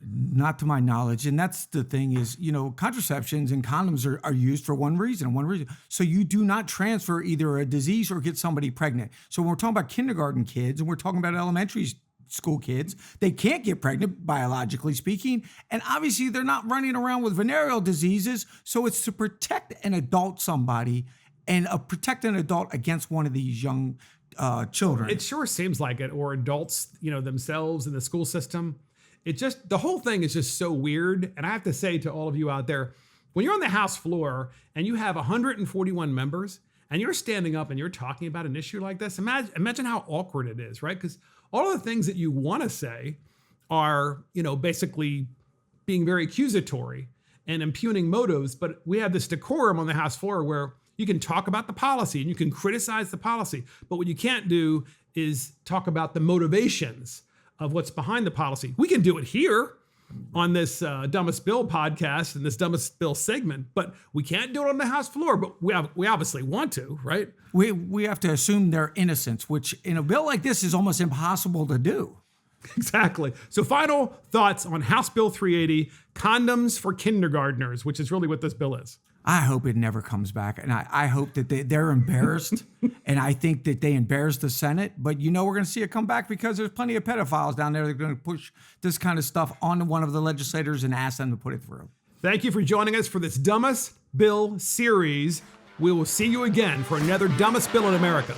Not to my knowledge. And that's the thing is, contraceptions and condoms are used for one reason. So you do not transfer either a disease or get somebody pregnant. So when we're talking about kindergarten kids and we're talking about elementary school kids, they can't get pregnant, biologically speaking. And obviously they're not running around with venereal diseases. So it's to protect an adult somebody and protect an adult against one of these young children. It sure seems like it, or adults, themselves in the school system. The whole thing is just so weird. And I have to say to all of you out there, when you're on the House floor and you have 141 members and you're standing up and you're talking about an issue like this, imagine how awkward it is, right? Because all of the things that you want to say are, basically being very accusatory and impugning motives. But we have this decorum on the House floor where you can talk about the policy and you can criticize the policy. But what you can't do is talk about the motivations of what's behind the policy. We can do it here on this Dumbest Bill podcast and this Dumbest Bill segment, but we can't do it on the House floor, but we obviously want to, right? We have to assume their innocence, which in a bill like this is almost impossible to do. Exactly. So final thoughts on House Bill 380, Condoms for Kindergarteners, which is really what this bill is. I hope it never comes back. And I hope that they're embarrassed. And I think that they embarrassed the Senate. But we're going to see it come back because there's plenty of pedophiles down there that are going to push this kind of stuff on one of the legislators and ask them to put it through. Thank you for joining us for this Dumbest Bill series. We will see you again for another Dumbest Bill in America.